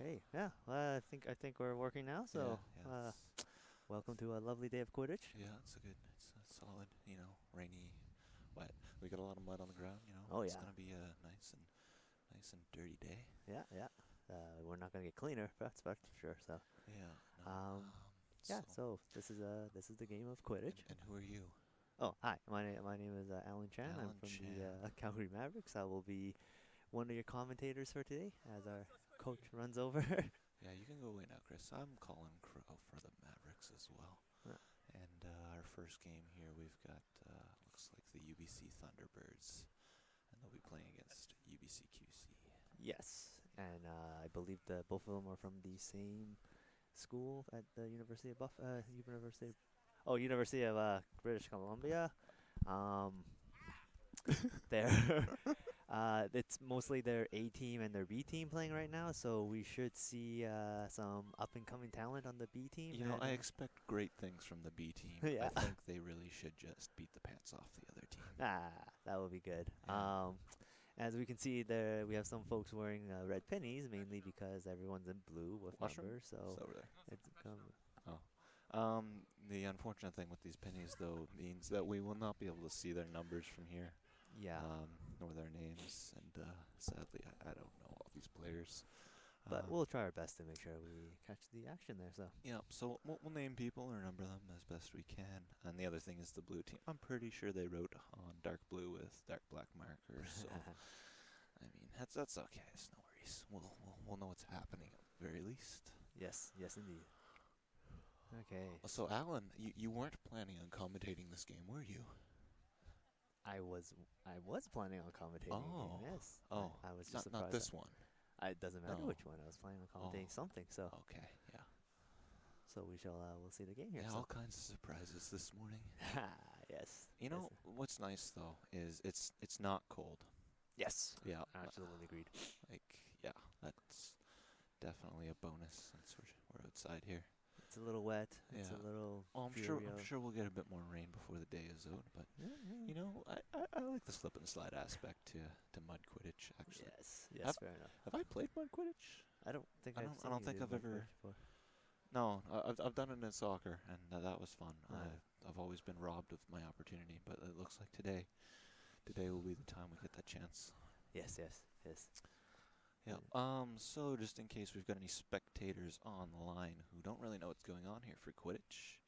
Okay, yeah. I think we're working now. So, Yeah, it's, welcome to a lovely day of Quidditch. yeah, it's a good, it's a solid, rainy, wet. We got a lot of mud on the ground. Oh It's yeah, gonna be a nice and dirty day. yeah, yeah. We're not gonna get cleaner. That's for sure. So, Yeah, no. um, yeah. So, So this is the game of Quidditch. and who are you? Oh, hi. My name is Alan Chan. I'm Alan from the Chan. Calgary Mavericks. I will be one of your commentators for today as our coach runs over. Yeah, you can go away now, Chris. I'm calling Crow for the Mavericks as well. Uh, And our first game here, we've got looks like the UBC Thunderbirds, and they'll be playing against UBCQC. yes, and I believe that both of them are from the same school at the University of British Columbia. Um, they're it's mostly their A team and their B team playing right now, so we should see some up and coming talent on the B team. And I expect great things from the B team. I yeah, think they really should just beat the pants off the other team. that would be good. Yeah. As we can see there, we have some folks wearing red pennies, mainly because everyone's in blue with Washroom? numbers. It's So over there. it's Oh. The unfortunate thing with these pennies, though, means that we will not be able to see their numbers from here, yeah. nor their names. And sadly, I don't know all these players. But we'll try our best to make sure we catch the action there. So Yeah, so we'll name people or number them as best we can. And the other thing is the blue team. I'm pretty sure they wrote on dark blue with dark black markers. So I mean, that's okay. It's no worries. We'll know what's happening at the very least. yes, yes, indeed. Okay. So Alan, you weren't planning on commentating this game, were you? I was planning on commentating Oh, a game, yes. oh, I was just not surprised. this one. It doesn't matter No. which one. I was planning on commentating Oh, something. So okay, yeah. we'll see the game here. Yeah, So all kinds of surprises this morning. yes. You Yes. know what's nice though is it's not cold. Yes. Yeah, Absolutely agreed. yeah, that's definitely a bonus since we're outside here. It's a little wet. It's a Yeah. little Well, I'm dreary. sure we'll get a bit more rain before the day is out, but Yeah, yeah. I like the slip and slide aspect to mud Quidditch actually. Yes. Yes. Fair enough. Have I played mud Quidditch? I don't think I I've don't seen I don't you think do I've Mud ever. Quidditch before. No, I've done it in soccer, and that was fun. Ah. I've always been robbed of my opportunity, but it looks like today will be the time we get that chance. Yes. Yes. Yes. Yeah. So just in case we've got any spectators on the line who don't really know what's going on here for Quidditch,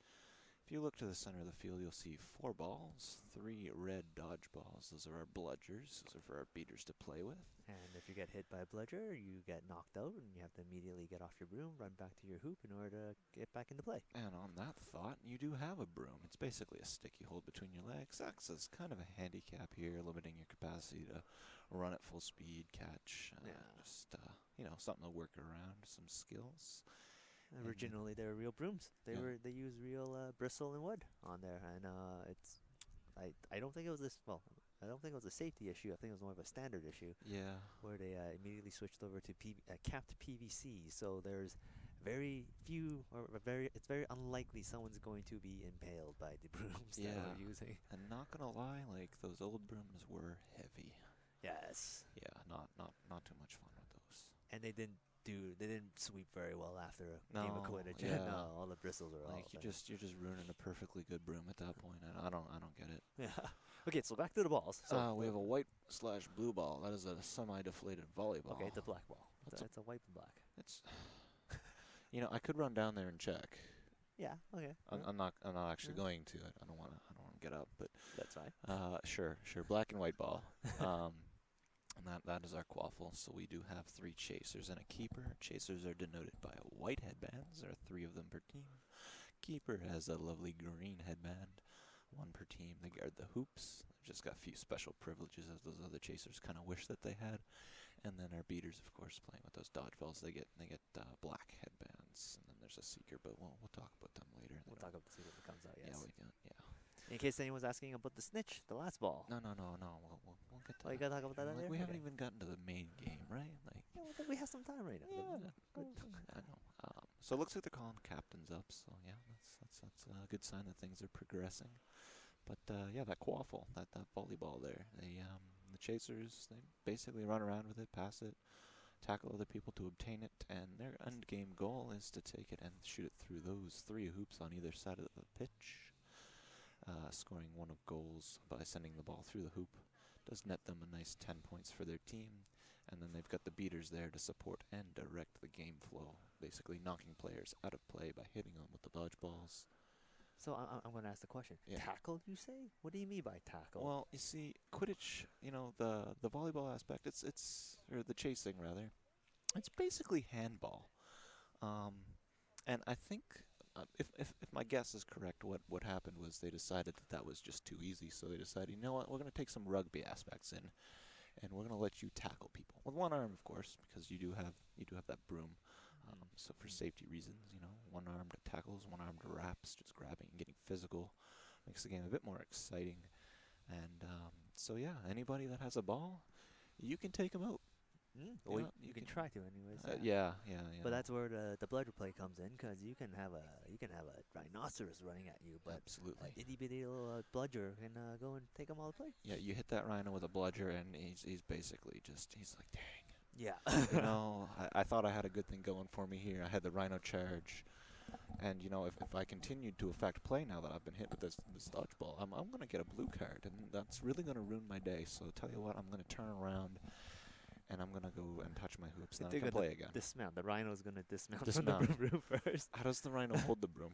if you look to the center of the field, you'll see 4 balls, 3 red dodgeballs. Those are our bludgers. Those are for our beaters to play with. And if you get hit by a bludger, you get knocked out, and you have to immediately get off your broom, run back to your hoop in order to get back into play. And on that thought, you do have a broom. It's basically a stick you hold between your legs. Acts as kind of a handicap here, limiting your capacity to run at full speed, catch, Yeah. just something to work around, some skills. Originally, they were real brooms. Yeah. They used real bristle and wood on there, and I don't think it was this. Well, I don't think it was a safety issue. I think it was more of a standard issue Yeah. where they immediately switched over to capped PVC. So there's very few, it's very unlikely someone's going to be impaled by the brooms that Yeah. we're using. And not gonna lie, like those old brooms were heavy. Yes, Yeah, not too much fun with those. and they didn't sweep very well after a game of No, Quidditch. yeah. No, all the bristles are all. Like you're just ruining a perfectly good broom at that point. And I don't get it. Yeah. Okay, so back to the balls. So We have a white/blue ball. That is a semi-deflated volleyball. okay, it's a black ball. That's It's a white and black. It's I could run down there and check. Yeah. Okay. I'm not actually Yeah. going to it. I don't want to get up, but That's fine. sure, black and white ball. And that is our quaffle. So we do have 3 chasers and a keeper. Chasers are denoted by white headbands. There are 3 of them per team. Keeper has a lovely green headband. 1 per team. They guard the hoops. They've just got a few special privileges as those other chasers kind of wish that they had. And then our beaters, of course, playing with those dodgeballs. They get black headbands. And then there's a seeker, but we'll talk about them later. We'll talk about the secret that comes out. Yes. Yeah, we don't. Yeah. In case anyone's asking about the snitch, the last ball. No. We'll get to Oh, you that. gotta talk about that Like, later? we haven't Okay. even gotten to the main game, right? Like, Yeah, well, then we have some time right now. yeah, I know. So it looks like they're calling captains up. So yeah, that's a good sign that things are progressing. But yeah, that quaffle, that volleyball there, the chasers, they basically run around with it, pass it, tackle other people to obtain it, and their end game goal is to take it and shoot it through those 3 hoops on either side of the pitch. Scoring 1 of goals by sending the ball through the hoop does net them a nice 10 points for their team, and then they've got the beaters there to support and direct the game flow, basically knocking players out of play by hitting them with the dodgeballs. So I'm going to ask the question. Yeah. Tackle, you say? What do you mean by tackle? Well, you see, Quidditch, you know, the volleyball aspect, or the chasing rather, it's basically handball. And I think, if my guess is correct, what happened was they decided that was just too easy, so they decided, you know what, we're going to take some rugby aspects in, and we're going to let you tackle people with 1 arm, of course, because you do have that broom. So for safety reasons, you know, 1-armed tackles, 1-armed wraps, just grabbing and getting physical, makes the game a bit more exciting. And so yeah, anybody that has a ball, you can take them out. Well, you can try to, anyways. Yeah. But that's where the bludger play comes in, because you can have a rhinoceros running at you, but absolutely, an itty bitty little bludger can go and take them all the play. Yeah, you hit that rhino with a bludger, and he's basically he's like, dang. Yeah. You know, I thought I had a good thing going for me here. I had the rhino charge, and you know, if I continued to affect play now that I've been hit with this dodgeball, I'm going to get a blue card, and that's really going to ruin my day. So tell you what, I'm going to turn around, and I'm going to go and touch my hoops, and then I can play again. Dismount. The rhino's going to dismount from the broom first. How does the rhino hold the broom?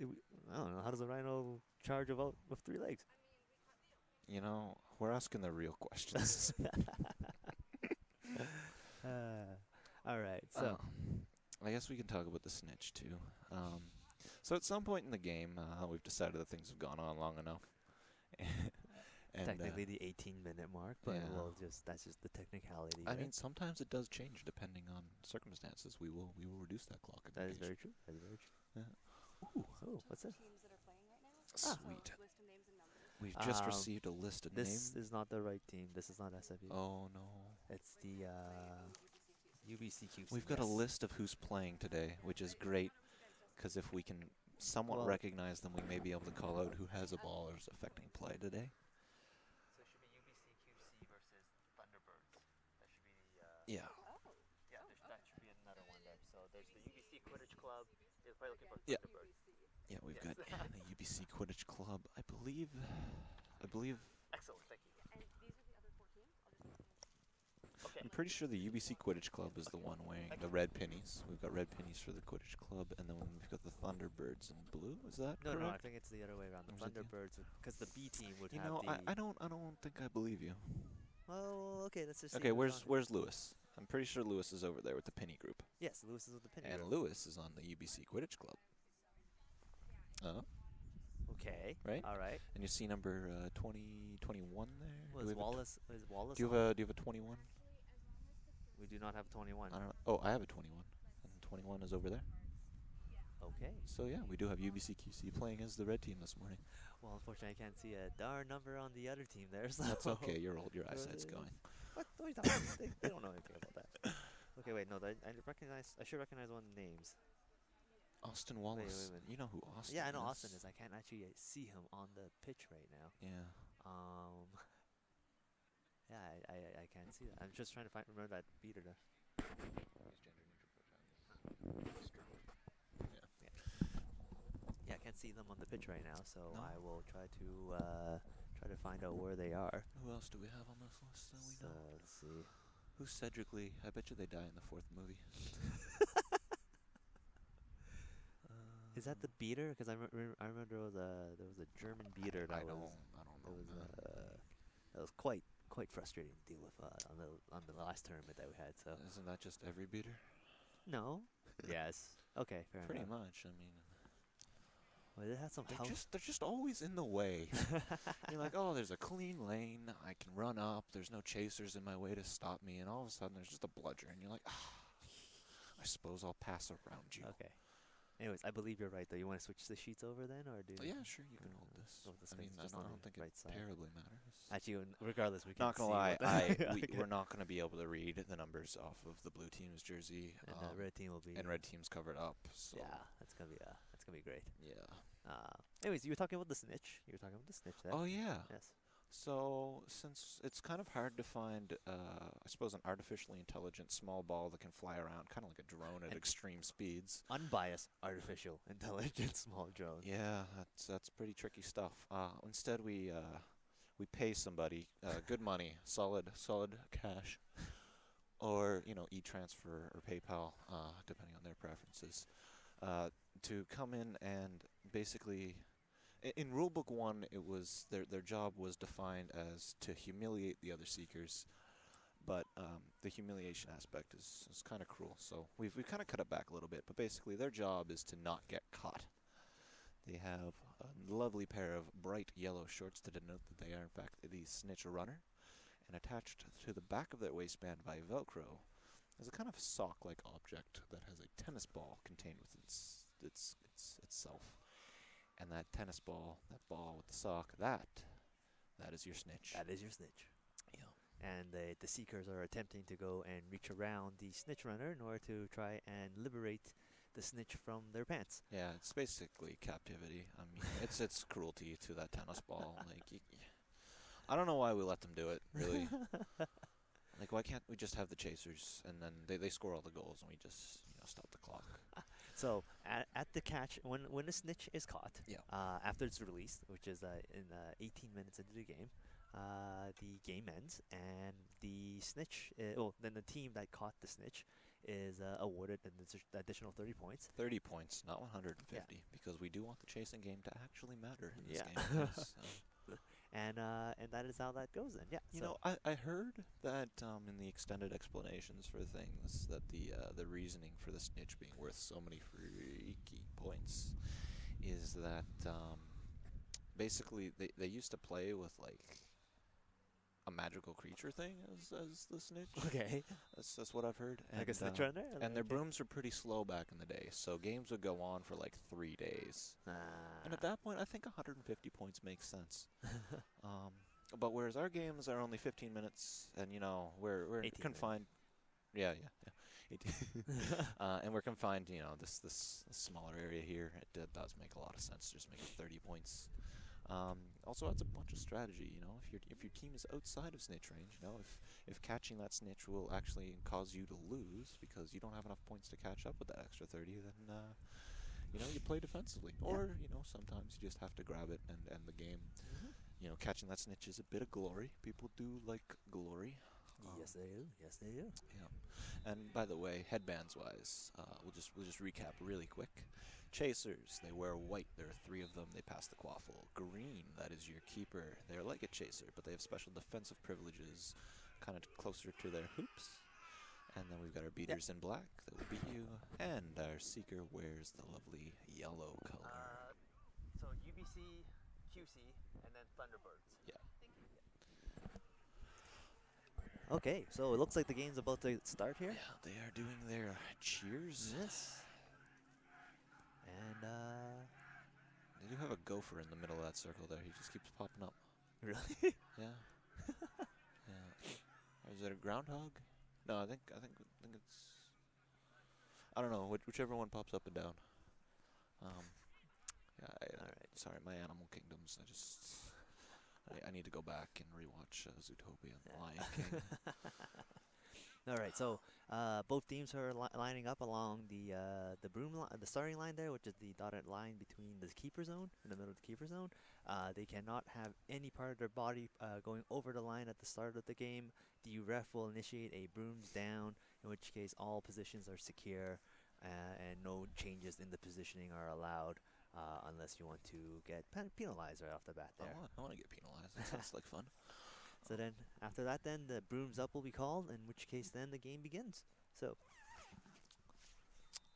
I don't know. How does the rhino charge about with 3 legs? You know, we're asking the real questions. All right, so I guess we can talk about the snitch too. So at some point in the game, we've decided that things have gone on long enough. And technically the 18-minute mark, but yeah. that's just the technicality. I mean, sometimes it does change depending on circumstances. We will reduce that clock. That is very true. That is very true. Yeah. Ooh, what's this? Sweet. We've just received a list of names. This is not the right team. This is not SFU. Oh no. It's the UBCQC. We've got a list of who's playing today, which is great, because if we can somewhat recognize them, we may be able to call out who has a ball or is affecting play today. So it should be UBCQC versus Thunderbirds. That should be the... Yeah. Yeah, that should be another one there. So there's the UBC Quidditch Club. They're probably looking for Thunderbirds. Yeah, we've got the UBC Quidditch Club. I believe... Excellent, thank you. And these are the other 4 teams? Okay. I'm pretty sure the UBC Quidditch Club is the one wearing the red pennies. We've got red pennies for the Quidditch Club, and then we've got the Thunderbirds in blue. Is that correct? No, I think it's the other way around. The Thunderbirds, because the B team would have the... I don't think I believe you. Well, okay, let's just see. Okay, where's Lewis? I'm pretty sure Lewis is over there with the penny group. Yes, Lewis is with the penny group. And Lewis is on the UBC Quidditch Club. Oh. Okay. Right. All right. And you see number 21 there. Is Wallace? Do you have a 21? We do not have 21. I don't know. Oh, I have a 21, and 21 is over there. Okay. So yeah, we do have UBCQC playing as the red team this morning. Well, unfortunately, I can't see a darn number on the other team there. So that's okay. You're old. Your eyesight's going. What are you talking about? They don't know anything about that. Okay, wait. No, I should recognize one of the names. Austin Wallace. Wait. You know who Austin is? Yeah, I know Austin is. I can't actually see him on the pitch right now. Yeah. Yeah, I can't see that. I'm just trying to remember that beater there. Yeah, I can't see them on the pitch right now, so I will try to find out where they are. Who else do we have on this list that we know? Let's see. Who's Cedric Lee? I bet you they die in the 4th movie. Is that the beater? Because I remember there was a German beater that I don't know. That was quite frustrating to deal with on the last tournament that we had. So isn't that just every beater? No. Yes. Okay. Fair Pretty enough. much. I mean. Well, it had some they're just always in the way. You're like, oh, there's a clean lane. I can run up. There's no chasers in my way to stop me. And all of a sudden, there's just a bludger. And you're like, I suppose I'll pass around you. Okay. Anyways, I believe you're right, though. You want to switch the sheets over then, or do? Yeah, sure. You can hold this. I mean, I don't think it terribly matters. Actually, regardless, we can. Not gonna lie, we're not gonna be able to read the numbers off of the blue team's jersey. And the red team will be. And red team's covered up. So. Yeah, that's gonna be great. Yeah. Anyways, you were talking about the snitch. There. Oh yeah. Yes. So, since it's kind of hard to find, I suppose, an artificially intelligent small ball that can fly around, kind of like a drone at And extreme speeds. unbiased artificial intelligence small drone. Yeah, that's pretty tricky stuff. Instead, we pay somebody good money, solid cash, or e-transfer or PayPal, depending on their preferences, to come in and basically. In Rulebook 1, it was their job was defined as to humiliate the other seekers, but the humiliation aspect is kind of cruel. So we've kind of cut it back a little bit. But basically, their job is to not get caught. They have a lovely pair of bright yellow shorts to denote that they are in fact the snitch runner, and attached to the back of their waistband by Velcro is a kind of sock-like object that has a tennis ball contained within itself. And that tennis ball, that ball with the sock, that is your snitch. That is your snitch. Yeah. And the seekers are attempting to go and reach around the snitch runner in order to try and liberate the snitch from their pants. Yeah, it's basically captivity. I mean, it's cruelty to that tennis ball. Like, I don't know why we let them do it, really. Like, why can't we just have the chasers and then they score all the goals and we just stop the clock? So at the catch, when a snitch is caught, Yeah. after it's released, which is in 18 minutes into the game ends, and the snitch, then the team that caught the snitch is awarded an additional 30 points. 30 points, not 150, Yeah. because we do want the chasing game to actually matter in this Yeah. game. Yes, And that is how that goes then. Yeah. You so know, I heard that in the extended explanations for things that the reasoning for the snitch being worth so many freaky points is that basically they used to play with like a magical creature thing as the snitch. Okay. That's what I've heard. Like a snitch runner. And their Okay. brooms were pretty slow back in the day, so games would go on for like 3 days. And at Ah. that point, I think 150 points makes sense. But whereas our games are only 15 minutes, and we're 18 confined. Yeah. 18. And we're confined to this smaller area here. It does make a lot of sense. Just make it 30 points. Also, it's a bunch of strategy. If your team is outside of snitch range, if catching that snitch will actually cause you to lose because you don't have enough points to catch up with that extra 30, then you play defensively. Yeah. Or sometimes you just have to grab it and end the game. Mhm. Catching that snitch is a bit of glory. People do like glory. Yes, they do. Yes, they do. Yeah. And by the way, headbands wise, we'll just recap really quick. Chasers, they wear white. There are 3 of them. They pass the quaffle. Green, that is your keeper. They're like a chaser, but they have special defensive privileges, kind of closer to their hoops. And then we've got our beaters in black that will beat you, and our seeker wears the lovely yellow color. So UBCQC and then Thunderbirds. Yeah. Okay, so it looks like the game's about to start here. Yeah, they are doing their cheers. Yes. And They do have a gopher in the middle of that circle there. He just keeps popping up. really? Yeah. Yeah. Or is it a groundhog? No, I think it's. I don't know. Whichever one pops up and down. Yeah. Alright. Sorry, my animal kingdoms. I need to go back and rewatch Zootopia and The Lion King. All right, so both teams are lining up along the the starting line there, which is the dotted line between the keeper zone, in the middle of the keeper zone. They cannot have any part of their body going over the line at the start of the game. The ref will initiate a brooms down, in which case all positions are secure and no changes in the positioning are allowed unless you want to get penalized right off the bat there. I want to get penalized. That sounds like fun. So then, after that, then the brooms up will be called, in which case then the game begins. So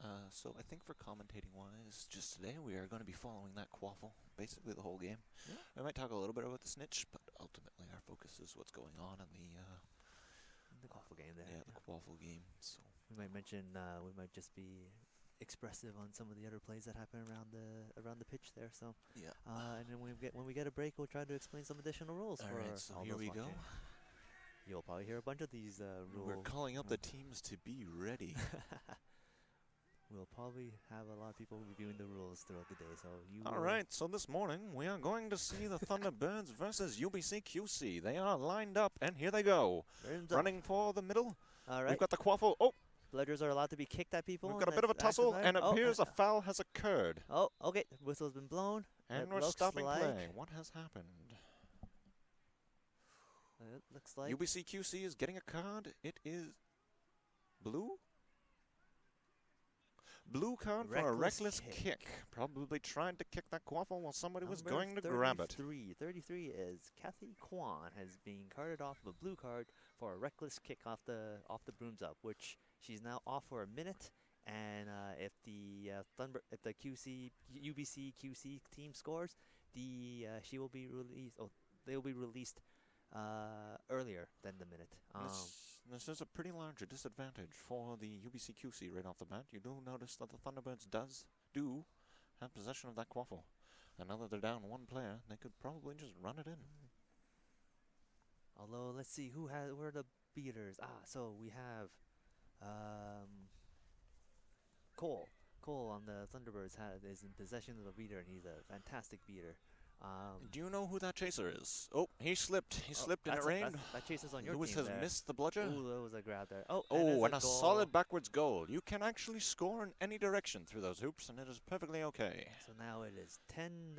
I think for commentating wise, just today we are going to be following that quaffle, basically the whole game. Yeah. We might talk a little bit about the snitch, but ultimately our focus is what's going on in the quaffle game there. the quaffle game. So We might mention we might just be expressive on some of the other plays that happen around the pitch there. So yeah. and then when we get a break, we'll try to explain some additional rules. All for right, so all here those we go. watching. You'll probably hear a bunch of these rules. We're calling up the teams to be ready. we'll probably have a lot of people reviewing the rules throughout the day. So you. All right, so this morning we are going to see the Thunderbirds versus UBCQC. They are lined up, and here they go. Running for the middle. All right. We've got the quaffle. Oh, Bludgers are allowed to be kicked at people. we've got a bit of a tussle, and it appears a foul has occurred. Oh, okay. Whistle's been blown. And we're stopping play. What has happened? It looks like UBCQC is getting a card. It is blue? Blue card for a reckless kick. Probably trying to kick that quaffle while somebody was going to grab it. 33 is Kathy Kwan has been carded off of a blue card for a reckless kick off the brooms up, which she's now off for a minute. And if the UBCQC team scores, she will be released. Oh, they will be released earlier than the minute. This is a pretty large disadvantage for the UBCQC right off the bat. You do notice that the Thunderbirds do have possession of that quaffle. And now that they're down one player, they could probably just run it in. Although, let's see, where are the beaters? So we have Cole. Cole on the Thunderbirds is in possession of the beater, and he's a fantastic beater. Do you know who that chaser is? Oh, he slipped. He slipped and it rained. That chaser's on your Lewis team has missed the bludger. Oh, that was a grab there. Oh, and a solid backwards goal. You can actually score in any direction through those hoops, and it is perfectly okay. So now it is 10-0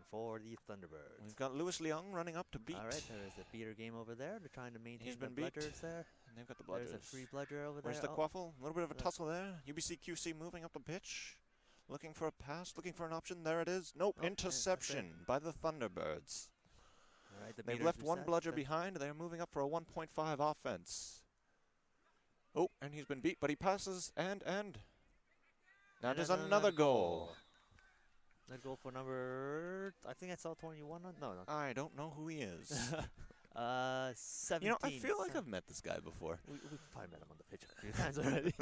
for the Thunderbirds. We've got Lewis Leung running up to beat. All right, there is a beater game over there. They're trying to maintain the beat. bludgers there. And they've got the bludgers. There's a free bludger over there. Where's the quaffle? A little bit of a tussle there. UBCQC moving up the pitch. Looking for a pass, looking for an option. There it is. Nope, interception by the Thunderbirds. All right, They've left one bludger behind. They're moving up for a 1.5 offense. Oh, and he's been beat, but he passes, and that is another goal. That goal for number, I think I saw 21 on, no. I don't know who he is. 17. You know, I feel like I've met this guy before. We've probably met him on the pitch a few times already.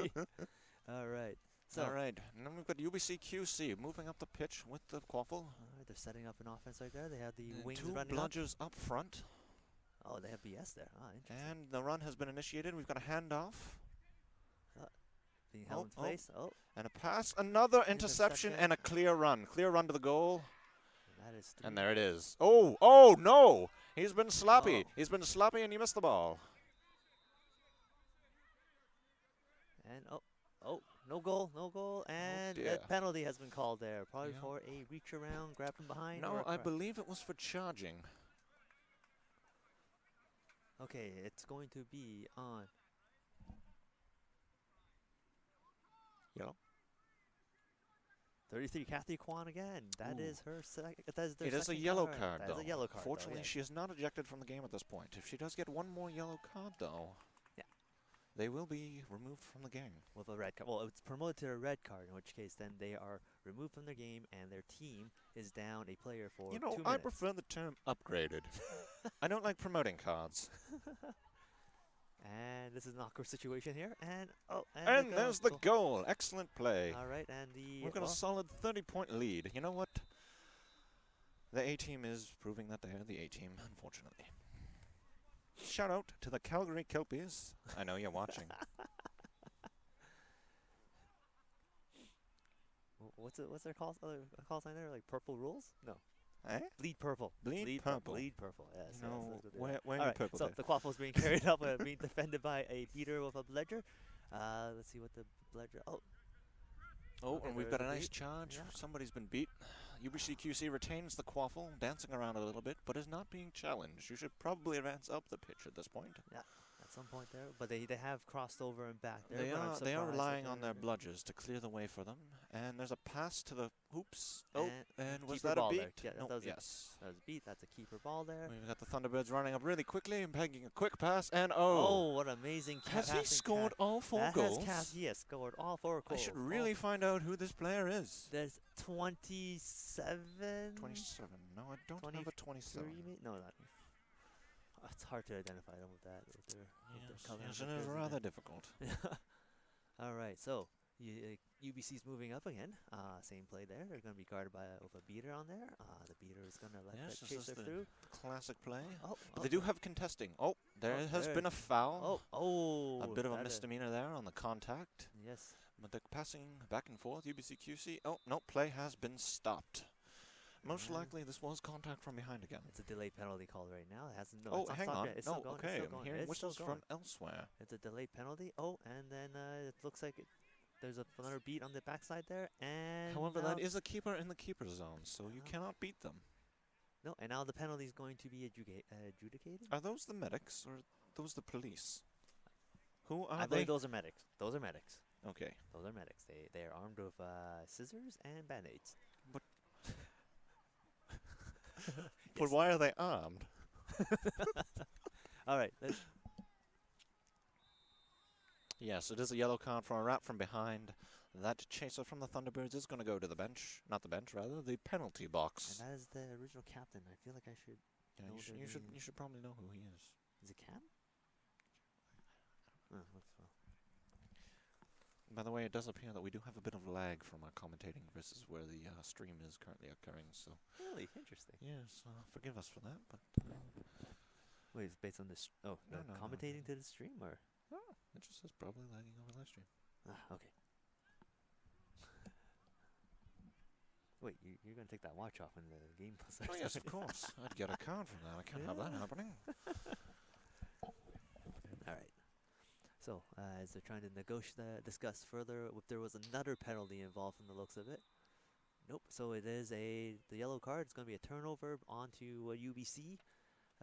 All right. So, all right, and then we've got UBCQC moving up the pitch with the quaffle. All right, they're setting up an offense right there. They have the wings two running bludgers up front. Oh, they have BS there. Interesting. And the run has been initiated. We've got a handoff. Being held in place. Oh. And a pass. Another interception and a clear run. Clear run to the goal. And there it is. Oh, no. He's been sloppy. He's been sloppy and he missed the ball. And, no goal, and a penalty has been called there. Probably for a reach around, grab from behind. No, I believe it was for charging. Okay, it's going to be on. Yellow. 33, Kathy Kwan again. That is her second. It is a yellow card, though. That is a yellow card. Fortunately, she is not ejected from the game at this point. If she does get one more yellow card, though. They will be removed from the game. With a red card. Well, it's promoted to a red card, in which case then they are removed from the game and their team is down a player for 2 minutes. I prefer the term upgraded. I don't like promoting cards. And this is an awkward situation here. And there's the goal. Excellent play. All right, and we've got a solid 30-point lead. You know what? The A-team is proving that they are the A-team, unfortunately. Shout out to the Calgary Kelpies. I know you're watching. What's their call sign there? Like purple rules? No. Eh? Bleed purple. Bleed purple. Bleed purple. Yes. No. Yes, when right, purple. So the quaffle is being carried up, being defended by a beater with a bludger. Let's see what the bludger. And we've got a nice charge. Yeah. Somebody's been beat. UBCQC retains the quaffle, dancing around a little bit, but is not being challenged. You should probably advance up the pitch at this point. Yeah, at some point there. But they have crossed over and back there. They are relying on their bludgers to clear the way for them. And there's a pass to the hoops. And was that a beat? Yeah, that was a beat. That's a keeper ball there. We've got the Thunderbirds running up really quickly and pegging a quick pass. And what amazing has he scored all 4 goals? He has scored all 4 goals. I should really find out who this player is. There's 27. 27. No, I don't have a 27. No, not. It's hard to identify them with that. Yes, it is rather difficult. All right, so UBC's moving up again. Same play there. They're going to be guarded with a beater on there. The beater is going to let that chaser through. Classic play. They do have contesting. There has been a foul. A bit of a misdemeanor there on the contact. Yes. But they're passing back and forth. UBCQC. Oh, no, play has been stopped. Most likely this was contact from behind again. It's a delay penalty called right now. It hasn't. No, Oh, it's not hang stopped on. yet. It's No, still going. okay, It's still I'm going. hearing It's whistles still from going. elsewhere. It's a delay penalty. Oh, and then it looks like there's another beat on the backside there. And However, now, that is a keeper in the keeper zone, so you cannot beat them. no, and now the penalty is going to be adjudicated. Are those the medics or those the police? Who are I they? believe those are medics. Those are medics. Okay. Those are medics. They are armed with scissors and band-aids. But but why are they armed? All right. Yes, it is a yellow card for a wrap from behind. That chaser from the Thunderbirds is going to go to the bench. Not the bench, rather, the penalty box. And that is the original captain. I feel like I should. Yeah, you should probably know who he is. Is it Cam? Oh, looks well. By the way, it does appear that we do have a bit of lag from our commentating versus where the stream is currently occurring. So Really interesting. yes, forgive us for that. But Wait, it's based on this. Oh, No, no, commentating to the stream, or? it just says probably lagging over live stream. Okay. Wait, you're gonna take that watch off when the game starts? Oh yes, of course. I'd get a card from that. I can't have that happening. All right. So as they're trying to discuss further, if there was another penalty involved from the looks of it. Nope. So it is the yellow card. It's going to be a turnover onto UBC.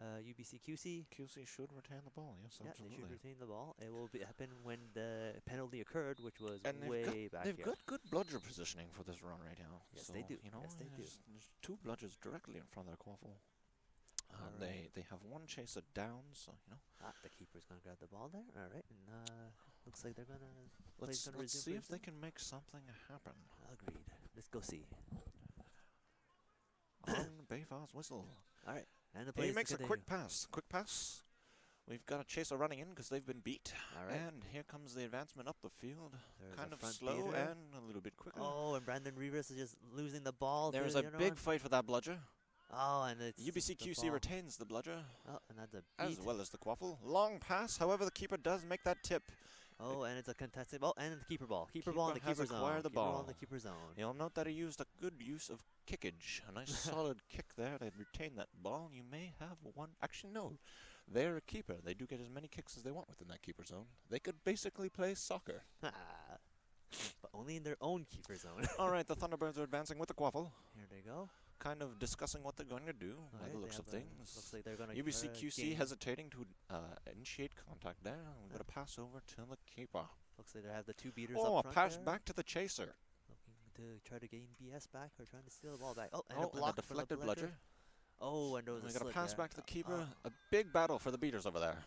UBCQC. QC should retain the ball. Yes, Yeah, absolutely. they should retain the ball. It will happen when the penalty occurred, which was And way back they've here. got good bludger positioning for this run right now. Yes, so, they do. You know, Yes, they do. there's two bludgers directly in front of their quaffle. Alright. They have one chaser down, so you know. The keeper's gonna grab the ball there. All right, and looks like they're gonna. Let's gonna see resume if they can make something happen. Agreed. Let's go see. On Bayfar's whistle. All right, and the He play makes a quick pass. Quick pass. We've got a chaser running in because they've been beat. All right. And here comes the advancement up the field. There's Kind a of front slow beater. and a little bit quicker. Oh, and Brandon Rivas is just losing the ball. There's to a the other big one. fight for that bludger. Oh, and it's UBCQC the ball. retains the bludger, Oh, and that's a as beat. well as the quaffle. Long pass, however, the keeper does make that tip. Oh, and it's a contested ball, and the keeper ball. Keeper ball in the Keeper has keeper zone. acquired the Keeper ball ball. in the keeper zone. You'll note that he used a good use of kickage. A nice solid kick there to retain that ball. You may have one. Actually, no. They're a keeper. They do get as many kicks as they want within that keeper zone. They could basically play soccer. But only in their own keeper zone. All right, the Thunderbirds are advancing with the quaffle. Here they go. Kind of discussing what they're going to do by Alright, the they looks of have a- things. Looks like they're gonna UBCQC gain. hesitating to initiate contact there. We've got to pass over to the keeper. Looks like they have the two beaters Oh, a up front pass there. back to the chaser. Looking to try to gain BS back or trying to steal the ball back. Oh, and Oh, a block and a from the deflected bludger. bludger. Oh, and there was We a got a slip pass there. back to the keeper. A big battle for the beaters over there.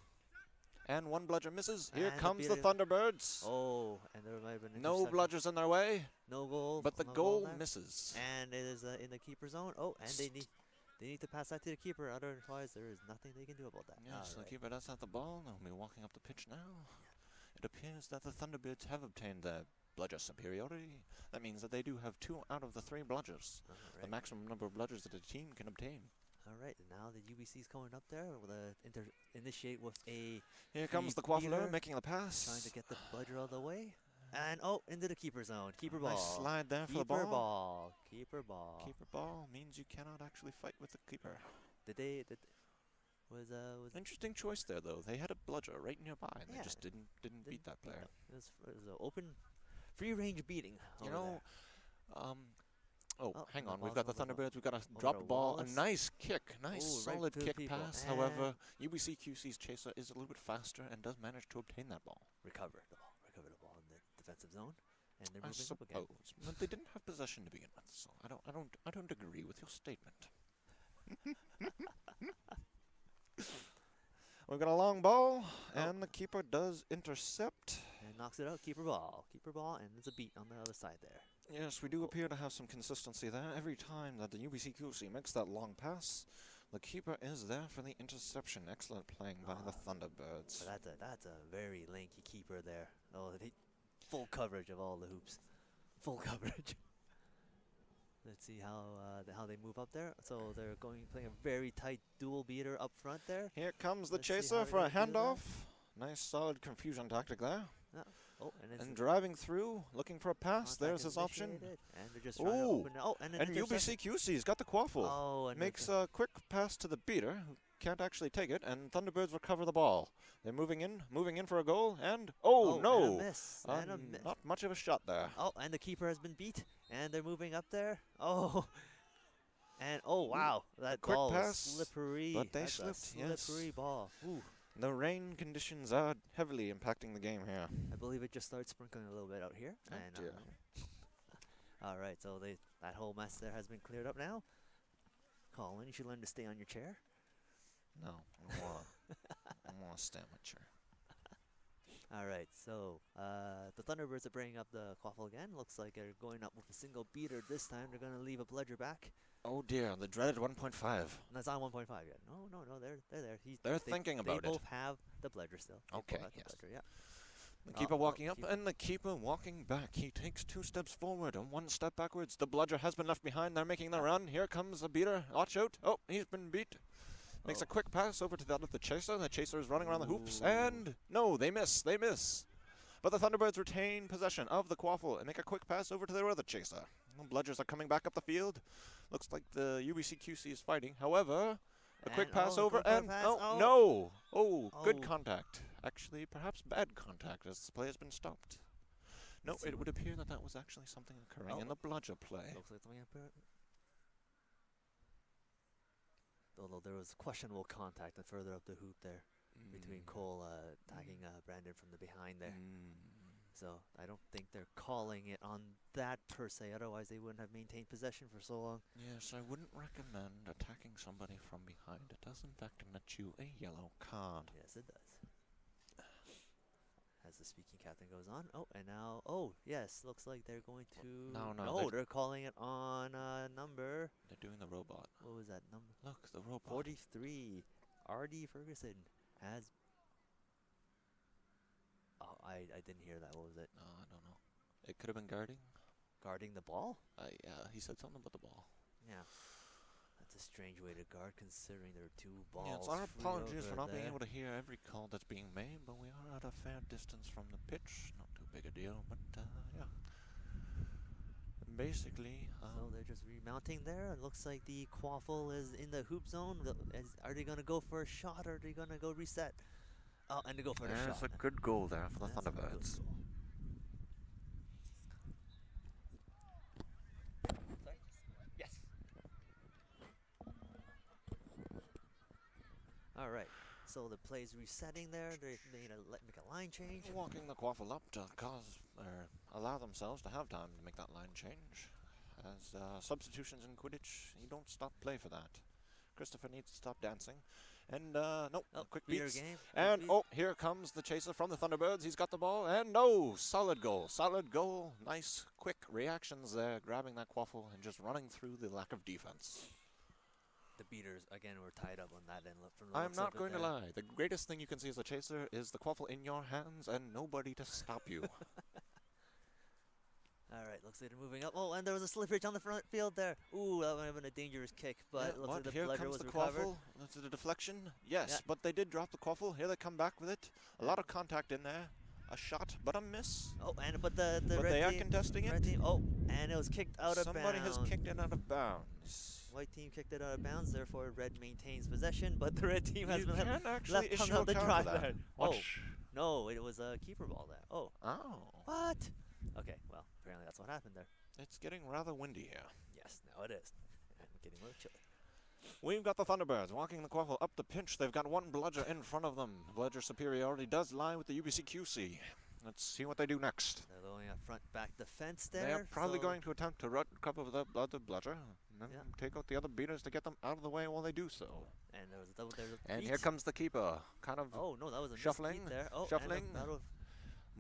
And one bludger misses. Here And the comes the beater- Thunderbirds. Oh, and there might have been No interception. bludgers in their way, No goal. but the no goal there. misses. And it is in the keeper zone. Oh, and they need to pass that to the keeper. Otherwise, there is nothing they can do about that. Yes, the Alright. keeper does have the ball. They'll be walking up the pitch now. It appears that the Thunderbirds have obtained their bludger superiority. That means that they do have 2 out of the 3 bludgers. The Alright. maximum number of bludgers that a team can obtain. All right, and now the UBC is coming up there. We'll initiate with a Here comes the free quaffler beater, making the pass. trying to get the bludger out of the way. And oh, into the keeper zone. Keeper ball. Nice slide there for Keeper the ball. ball. Keeper ball. Keeper ball means you cannot actually fight with the keeper. Was Interesting choice there, though. They had a bludger right nearby, and Yeah, they just didn't beat that player. It was an open, free range beating. You over know, there. oh, Oh, hang the on. We've ball's got the over Thunderbirds. We've got to over drop to the ball. Wallace. A nice kick. Nice, Ooh, right solid to the kick people. pass. And However, UBCQC's chaser is a little bit faster and does manage to obtain that ball. recover the ball. Recover the ball in the defensive zone, and they're I moving up again. suppose, but they didn't have possession to begin with, so I don't agree with your statement. We've got a long ball, and the keeper does intercept. And knocks it out. Keeper ball. Keeper ball, and there's a beat on the other side there. Yes, we do appear to have some consistency there. Every time that the UBCQC makes that long pass, the keeper is there for the interception. Excellent playing by the Thunderbirds. But that's a very lanky keeper there. Oh, full coverage of all the hoops. Full coverage. Let's see how they move up there. So they're playing a very tight dual beater up front there. Here comes the Let's see how chaser they're for a gonna do that. handoff. Nice solid confusion tactic there. Oh, and it's And driving through, looking for a pass. contact There's is his option. initiated, and they're just trying to Oh, open. Oh, and an and interception. UBCQC's got the quaffle. Oh, and Makes a quick pass to the beater, who can't actually take it, and Thunderbirds recover the ball. They're moving in for a goal, and oh no! and a miss. And a miss. Not much of a shot there. Oh, and the keeper has been beat, and they're moving up there. Oh, and oh wow, that quick ball pass, was slippery. but they That's slipped, a slippery yes. ball. Ooh. The rain conditions are heavily impacting the game here. I believe it just started sprinkling a little bit out here. Oh, and dear. all right, so that whole mess there has been cleared up now. Colin, you should learn to stay on your chair. No, I want to stand my chair. All right, so the Thunderbirds are bringing up the quaffle again. Looks like they're going up with a single beater this time. They're going to leave a bludger back. Oh dear, the dreaded 1.5. That's not 1.5 yet. No, they're there. They're thinking about it. They both have the bludger still. Okay, They both have the yes. bludger, yeah. The keeper walking up and the keeper walking back. He takes 2 steps forward and 1 step backwards. The bludger has been left behind. They're making the run. Here comes the beater. Watch out. Oh, he's been beat. Makes a quick pass over to the other, the chaser. The chaser is running around the hoops. And no, they miss. They miss. But the Thunderbirds retain possession of the quaffle and make a quick pass over to their other chaser. The bludgers are coming back up the field. Looks like the UBCQC is fighting. However, a quick pass over and no. Oh, good contact. Actually, perhaps bad contact as the play has been stopped. No, it would appear that was actually something occurring in the bludger play. Looks like something happened. Although there was questionable contact and further up the hoop there between Cole attacking Brandon from the behind there. So I don't think they're calling it on that per se. Otherwise, they wouldn't have maintained possession for so long. Yes, I wouldn't recommend attacking somebody from behind. It does, in fact, net you a yellow card. Yes, it does. As the speaking captain goes on. Oh, and now, oh, yes, looks like they're going to... No, they're calling it on number... They're doing the robot. What was that number? Look, the robot. 43. R.D. Ferguson has... Oh, I didn't hear that. What was it? I don't know. It could have been guarding. Guarding the ball? Yeah, he said something about the ball. Yeah. That's a strange way to guard considering there are 2 balls. Yeah, it's our apologies for not being able to hear every call that's being made, but we are at a fair distance from the pitch. Not too big a deal, but yeah. Basically... so they're just remounting there. It looks like the quaffle is in the hoop zone. Are they going to go for a shot or are they going to go reset? Oh, and to go for the shot. There's a good goal there for the Thunderbirds. Yes. All right. So the play's resetting there. They need to make a line change. Walking the quaffle up to allow themselves to have time to make that line change. As substitutions in Quidditch, you don't stop play for that. Christopher needs to stop dancing. And, nope, quick beats. Game. And, here comes the chaser from the Thunderbirds. He's got the ball, and solid goal. Solid goal. Nice, quick reactions there, grabbing that quaffle and just running through the lack of defense. The beaters, again, were tied up on that end. I'm not going to lie. The greatest thing you can see as a chaser is the quaffle in your hands and nobody to stop you. All right, looks like they're moving up. Oh, and there was a slippage on the front field there. Ooh, that would have been a dangerous kick, but looks like the bludger was recovered. Quaffle. That's the deflection. Yes, but they did drop the quaffle. Here they come back with it. A lot of contact in there. A shot, but a miss. Oh, but the but red they team, are contesting it. Red team, and it was kicked out of bounds. Somebody has kicked it out of bounds. White team kicked it out of bounds, therefore red maintains possession, but the red team has been left issue on the drive that. there. Oh, no, it was a keeper ball there. Oh. What? Okay, well, apparently that's what happened there. It's getting rather windy here. Yes, now it is. And getting a little chilly. We've got the Thunderbirds walking the quaffle up the pitch. They've got 1 bludger in front of them. Bludger superiority does lie with the UBCQC. Let's see what they do next. They're going a front-back defense there. They're probably going to attempt to recover the other bludger and then take out the other beaters to get them out of the way while they do so. And there was a double there. And here comes the keeper, kind of that was a shuffling there. Shuffling.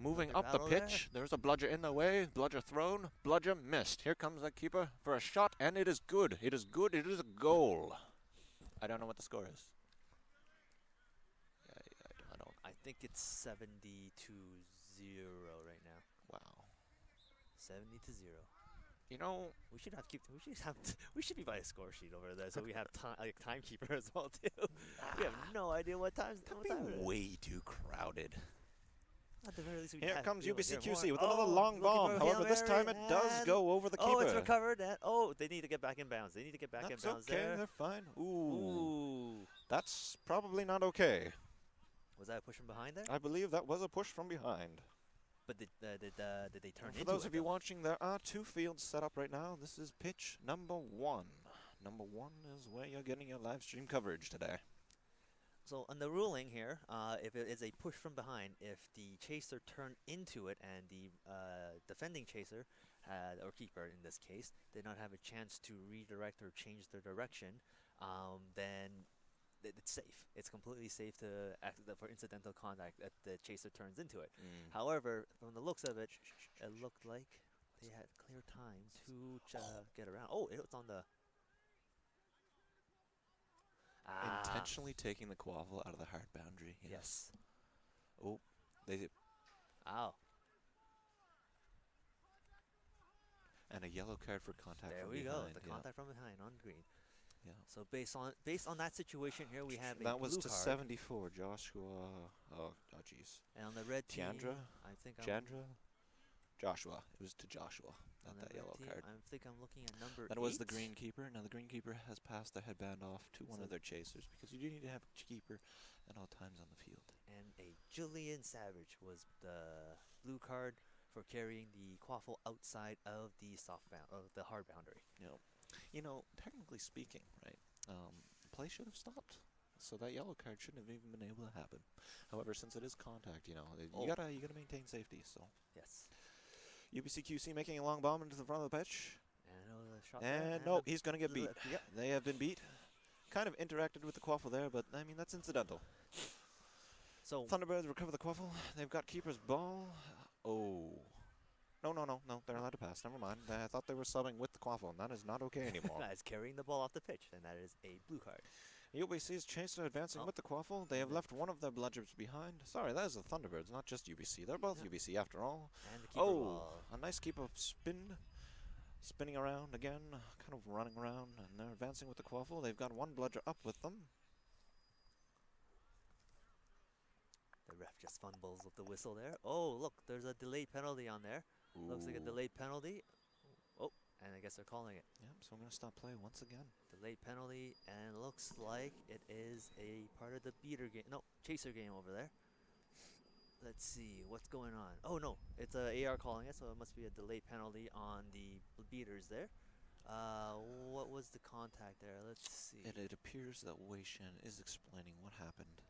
Moving up the pitch. There's a bludger in the way. Bludger thrown. Bludger missed. Here comes the keeper for a shot, and it is good. It is good. It is a goal. I don't know what the score is. I don't. I think it's 70-0 right now. Wow. 70-0. You know, we should be by a score sheet over there, so we have timekeeper as well too. We have no idea what time. That'd be way too crowded. At the very least, we Here have comes to be able to hear UBCQC more. with another Oh, long looking bomb. for a However, Hail this time Mary, it does and- go over the keeper. Oh, it's recovered. And, oh, they need to get back in bounds. They need to get back in That's bounds okay. there. They're fine. Ooh. Ooh. That's probably not okay. Was that a push from behind there? I believe that was a push from behind. But did they turn For into those it, of you though? watching, there are 2 fields set up right now. This is pitch number 1. Number 1 is where you're getting your live stream coverage today. So on the ruling here, if it is a push from behind, if the chaser turned into it and the defending chaser or keeper in this case did not have a chance to redirect or change their direction, then it's safe. It's completely safe to for incidental contact if the chaser turns into it. However, from the looks of it, it looked like they had clear time to get around. Oh, it was on the... Intentionally taking the quaffle out of the hard boundary. Yes. Oh, they... Ow. And a yellow card for contact There from we behind. go. The contact from behind on green. Yeah. So based on that situation here, we have a That was blue to card. 74. Joshua. Oh, jeez. And on the red team, Tiandra? I think Chandra? Joshua. It was to Joshua. on Not the that red yellow team, card. I think I'm looking at number 8. That was the green keeper. Now the green keeper has passed the headband off to one So of their chasers because you do need to have a keeper at all times on the field. And a Julian Savage was the blue card for carrying the quaffle outside of the the hard boundary. You know, technically speaking, right? Play should have stopped. So that yellow card shouldn't have even been able to happen. However, since it is contact, you gotta maintain safety. So Yes. UBCQC making a long bomb into the front of the pitch. And a shot there, And no, the- he's gonna get beat. Yep. They have been beat. Kind of interacted with the quaffle there, but I mean that's incidental. So Thunderbirds recover the quaffle. They've got keeper's ball. Oh. No. They're allowed to pass. Never mind. I thought they were subbing with the quaffle, and that is not okay anymore. that is carrying the ball off the pitch, and that is a blue card. UBC's chaser advancing with the quaffle. They have left one of their bludgers behind. Sorry, that is the Thunderbirds, not just UBC. They're both UBC after all. And the keeper ball. A nice keeper spin. Spinning around again, kind of running around, and they're advancing with the quaffle. They've got one bludger up with them. The ref just fumbles with the whistle there. Oh, look, there's a delayed penalty on there. Looks like a delayed penalty. Oh, and I guess they're calling it. Yep, so I'm going to stop play once again. Delayed penalty, and looks like it is a part of the beater game. No, chaser game over there. Let's see, what's going on? Oh, no, it's a AR calling it, so it must be a delayed penalty on the beaters there. What was the contact there? Let's see. It appears that Wei Shen is explaining what happened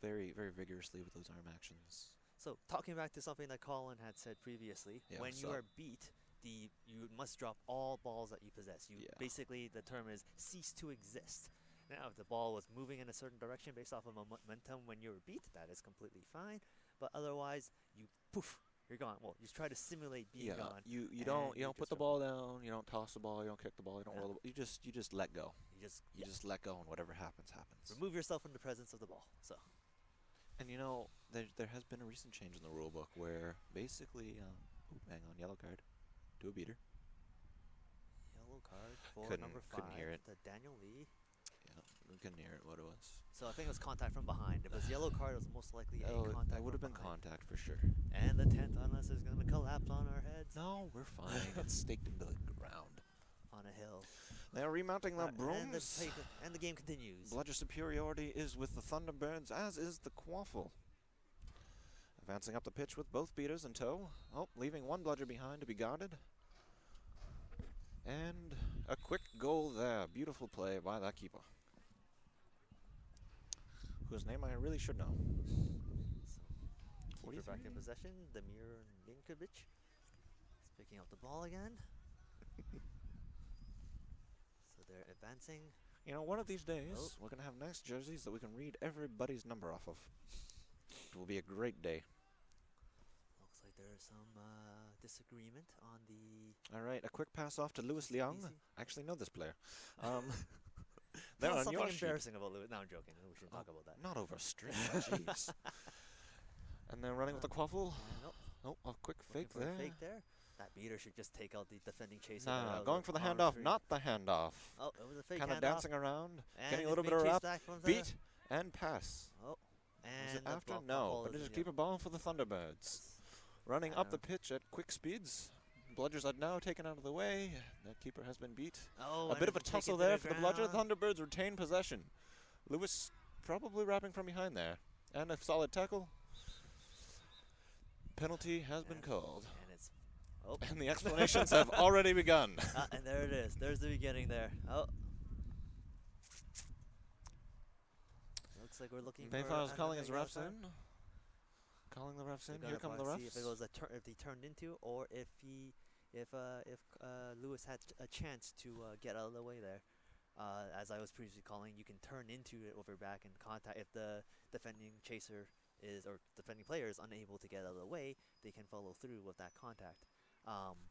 very, very vigorously with those arm actions. So, talking back to something that Colin had said previously, Yeah, when what's you up? are beat, you must drop all balls that you possess. Basically, the term is cease to exist. Now, if the ball was moving in a certain direction based off of momentum when you were beat, that is completely fine. But otherwise, you're gone. Well, you try to simulate being gone. You and don't put the ball down. You don't toss the ball. You don't kick the ball. You don't roll the ball. You just let go. You Just let go, and whatever happens, happens. remove yourself from the presence of the ball. So. And you know, there has been a recent change in the rule book where basically, hang on, yellow card to a beater. Yellow card for Couldn't number 5 hear it. to Daniel Lee. Yeah, we couldn't hear it what it was. So I think it was contact from behind. If it was yellow card, it was most likely a contact it would have from been behind. contact for sure. And the 10th, unless there's going to collapse on our heads. No, we're fine. It's staked into the ground. On a hill. They are remounting their And brooms. and the game continues. Bludger superiority is with the Thunderbirds, as is the quaffle. Advancing up the pitch with both beaters in tow. Oh, leaving one bludger behind to be guarded. And a quick goal there. Beautiful play by that keeper, whose name I really should know. So, keeper back in possession. Damir Ninkovic is picking up the ball again. So they're advancing. You know, one of these days, we're going to have nice jerseys that we can read everybody's number off of. It will be a great day. Looks like there's some disagreement on the... All right, a quick pass off to Louis Liang. Easy. I actually know this player. They're Tell on something your sheet. embarrassing about Lewis. No, I'm joking. We shouldn't talk about that. Not over a string, jeez. And they're running with the quaffle. Nope. Oh, a quick fake Looking for there. a fake there. That beater should just take out the defending chaser. Nah, going for the handoff, not the handoff. Oh, it was a fake Kind of handoff. dancing around, And getting a it's little bit being of chased wrap, back from the- beat, and pass. Oh, Was it And the after? ball No, ball but it is is in, keeper ball for the Thunderbirds. Running up the pitch at quick speeds. Bludgers are now taken out of the way. That keeper has been beat. Oh, A and bit of a it'll take it tussle to there the for the Bludger. ground. Thunderbirds retain possession. Lewis probably wrapping from behind there. And a solid tackle. Penalty has been called. And it's... Oh. And the explanations have already begun. And there it is. There's the beginning there. Oh. Looks like we're looking for... Bayfow's calling his yellow refs card. in. Calling the refs in. We're Here gonna come the refs. see if it was if he turned into, or if Lewis had a chance to get out of the way there. As I was previously calling, you can turn into it over back and contact. If the defending chaser or defending player is unable to get out of the way, they can follow through with that contact.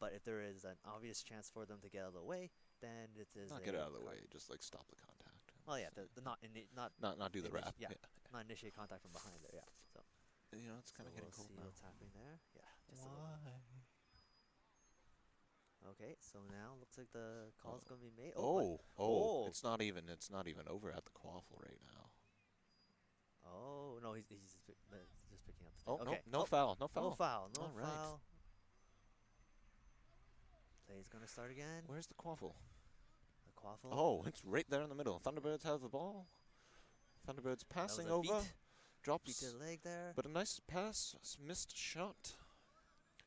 But if there is an obvious chance for them to get out of the way, then it is Not get out of the way, just like stop the contact. Oh yeah, Not do the wrap. Yeah, not initiate contact from behind there. Yeah, so You know, it's kind of getting we'll cold see now. what's happening there. Yeah, just a Why? little. Okay, so now looks like the call's gonna be made. Oh! It's not even over at the quaffle right now. Oh no, he's just picking up. The Oh thing. Okay. no foul, no foul. No foul, no All right. foul. Play's gonna start again. Where's the quaffle? The quaffle. Oh, it's right there in the middle. Thunderbirds have the ball. Thunderbirds passing over. Drops. Beat the leg there. But a nice pass, missed shot.